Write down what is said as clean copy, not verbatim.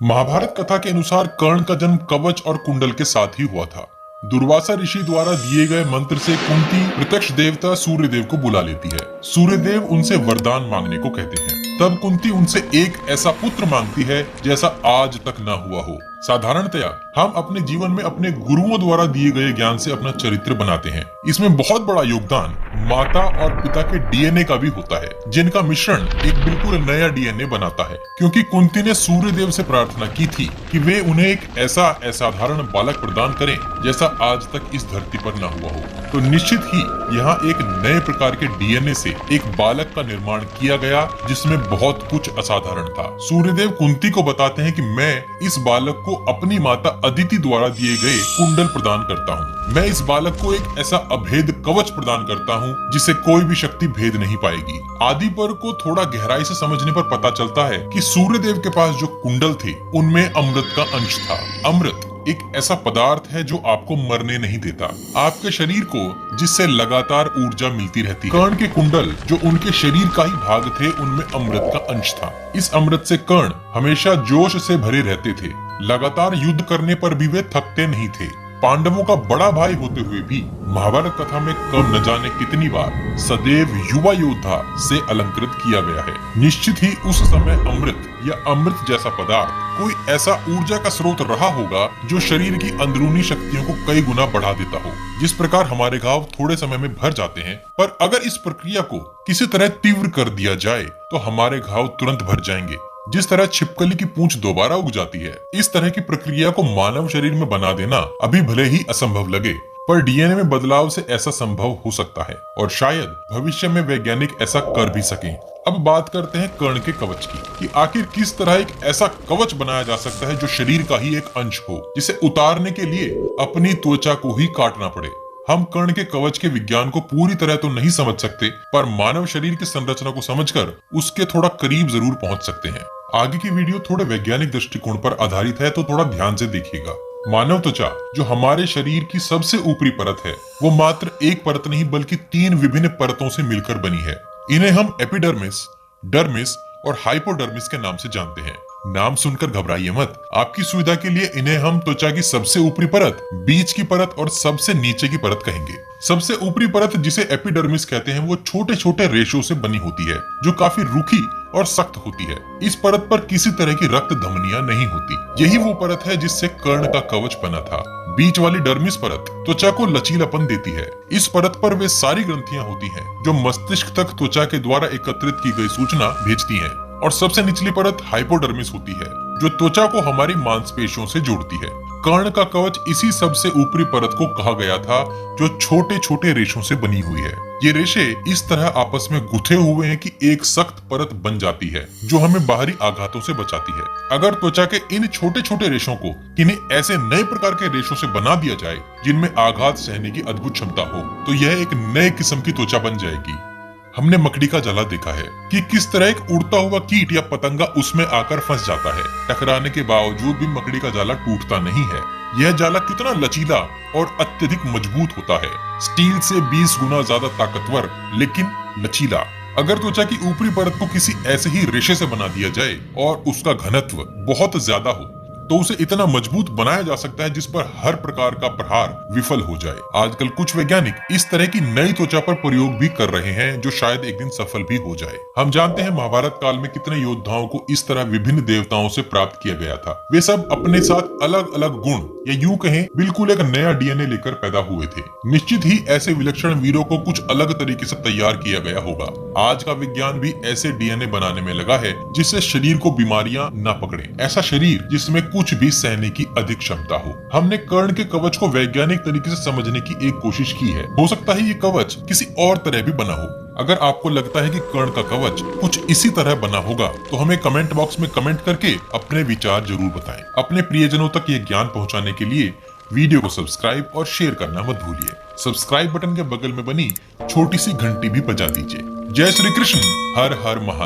महाभारत कथा के अनुसार कर्ण का जन्म कवच और कुंडल के साथ ही हुआ था। दुर्वासा ऋषि द्वारा दिए गए मंत्र से कुंती प्रत्यक्ष देवता सूर्यदेव को बुला लेती है। सूर्यदेव उनसे वरदान मांगने को कहते हैं। तब कुंती उनसे एक ऐसा पुत्र मांगती है जैसा आज तक ना हुआ हो। साधारणतया हम अपने जीवन में अपने गुरुओं द्वारा दिए गए ज्ञान से अपना चरित्र बनाते हैं। इसमें बहुत बड़ा योगदान माता और पिता के डीएनए का भी होता है, जिनका मिश्रण एक बिल्कुल नया डीएनए बनाता है। क्योंकि कुंती ने सूर्यदेव से प्रार्थना की थी कि वे उन्हें एक ऐसा असाधारण बालक प्रदान करें जैसा आज तक इस धरती पर न हुआ हो, तो निश्चित ही यहाँ एक नए प्रकार के डीएनए से एक बालक का निर्माण किया गया जिसमें बहुत कुछ असाधारण था। सूर्यदेव कुंती को बताते हैं कि मैं इस बालक को अपनी माता अदिति द्वारा दिए गए कुंडल प्रदान करता हूँ। मैं इस बालक को एक ऐसा अभेद कवच प्रदान करता हूँ जिसे कोई भी शक्ति भेद नहीं पाएगी। आदिपर को थोड़ा गहराई से समझने पर पता चलता है कि सूर्यदेव के पास जो कुंडल थे उनमें अमृत का अंश था। अमृत एक ऐसा पदार्थ है जो आपको मरने नहीं देता, आपके शरीर को जिससे लगातार ऊर्जा मिलती रहती है। कर्ण के कुंडल जो उनके शरीर का ही भाग थे उनमें अमृत का अंश था। इस अमृत से कर्ण हमेशा जोश से भरे रहते थे। लगातार युद्ध करने पर भी वे थकते नहीं थे। पांडवों का बड़ा भाई होते हुए भी महाभारत कथा में कर्ण न जाने कितनी बार सदैव युवा योद्धा से अलंकृत किया गया है। निश्चित ही उस समय अमृत या अमृत जैसा पदार्थ कोई ऐसा ऊर्जा का स्रोत रहा होगा जो शरीर की अंदरूनी शक्तियों को कई गुना बढ़ा देता हो। जिस प्रकार हमारे घाव थोड़े समय में भर जाते हैं, पर अगर इस प्रक्रिया को किसी तरह तीव्र कर दिया जाए तो हमारे घाव तुरंत भर जाएंगे। जिस तरह छिपकली की पूंछ दोबारा उग जाती है, इस तरह की प्रक्रिया को मानव शरीर में बना देना अभी भले ही असंभव लगे, पर डीएनए में बदलाव से ऐसा संभव हो सकता है और शायद भविष्य में वैज्ञानिक ऐसा कर भी सकें। अब बात करते हैं कर्ण के कवच की, कि आखिर किस तरह एक ऐसा कवच बनाया जा सकता है जो शरीर का ही एक अंश हो, जिसे उतारने के लिए अपनी त्वचा को ही काटना पड़े। हम कर्ण के कवच के विज्ञान को पूरी तरह तो नहीं समझ सकते, पर मानव शरीर की संरचना को समझकर उसके थोड़ा करीब जरूर पहुंच सकते हैं। आगे की वीडियो थोड़े वैज्ञानिक दृष्टिकोण पर आधारित है, तो थोड़ा ध्यान से देखिएगा। मानव त्वचा जो हमारे शरीर की सबसे ऊपरी परत है, वो मात्र एक परत नहीं बल्कि 3 विभिन्न परतों से मिलकर बनी है। इन्हें हम एपिडर्मिस, डर्मिस और हाइपोडर्मिस के नाम से जानते हैं। नाम सुनकर घबराइए मत, आपकी सुविधा के लिए इन्हें हम त्वचा की सबसे ऊपरी परत, बीच की परत और सबसे नीचे की परत कहेंगे। सबसे ऊपरी परत जिसे एपिडर्मिस कहते हैं, वो छोटे छोटे रेशों से बनी होती है जो काफी रूखी और सख्त होती है। इस परत पर किसी तरह की रक्त धमनियां नहीं होती। यही वो परत है जिससे कर्ण का कवच बना था। बीच वाली डर्मिस परत त्वचा को लचीलापन देती है। इस परत पर वे सारी ग्रंथियां होती हैं जो मस्तिष्क तक त्वचा के द्वारा एकत्रित की गई सूचना भेजती हैं। और सबसे निचली परत हाइपोडर्मिस होती है जो त्वचा को हमारी मांसपेशियों से जोड़ती है। कर्ण का कवच इसी सबसे ऊपरी परत को कहा गया था जो छोटे छोटे रेशों से बनी हुई है। ये रेशे इस तरह आपस में गुथे हुए हैं कि एक सख्त परत बन जाती है जो हमें बाहरी आघातों से बचाती है। अगर त्वचा के इन छोटे छोटे रेशों को किन्हीं ऐसे नए प्रकार के रेशों से बना दिया जाए जिनमें आघात सहने की अद्भुत क्षमता हो, तो यह एक नए किस्म की त्वचा बन जाएगी। हमने मकड़ी का जाला देखा है कि किस तरह एक उड़ता हुआ कीट या पतंगा उसमें आकर फंस जाता है। टकराने के बावजूद भी मकड़ी का जाला टूटता नहीं है। यह जाला कितना लचीला और अत्यधिक मजबूत होता है, स्टील से 20 गुना ज्यादा ताकतवर लेकिन लचीला। अगर त्वचा की ऊपरी परत को किसी ऐसे ही रेशे से बना दिया जाए और उसका घनत्व बहुत ज्यादा हो, तो उसे इतना मजबूत बनाया जा सकता है जिस पर हर प्रकार का प्रहार विफल हो जाए। आजकल कुछ वैज्ञानिक इस तरह की नई त्वचा पर प्रयोग भी कर रहे हैं जो शायद एक दिन सफल भी हो जाए। हम जानते हैं महाभारत काल में कितने योद्धाओं को इस तरह विभिन्न देवताओं से प्राप्त किया गया था। वे सब अपने साथ अलग अलग गुण या यूं कहें बिल्कुल एक नया डीएनए लेकर पैदा हुए थे। निश्चित ही ऐसे विलक्षण वीरों को कुछ अलग तरीके से तैयार किया गया होगा। आज का विज्ञान भी ऐसे डीएनए बनाने में लगा है जिससे शरीर को बीमारियां न पकड़े, ऐसा शरीर जिसमें कुछ भी सहने की अधिक क्षमता हो। हमने कर्ण के कवच को वैज्ञानिक तरीके से समझने की एक कोशिश की है। हो सकता है ये कवच किसी और तरह भी बना हो। अगर आपको लगता है कि कर्ण का कवच कुछ इसी तरह बना होगा तो हमें कमेंट बॉक्स में कमेंट करके अपने विचार जरूर बताएं। अपने प्रियजनों तक ये ज्ञान पहुंचाने के लिए वीडियो को सब्सक्राइब और शेयर करना मत भूलिए। सब्सक्राइब बटन के बगल में बनी छोटी सी घंटी भी बजा दीजिए। जय श्री कृष्ण, हर हर महादेव।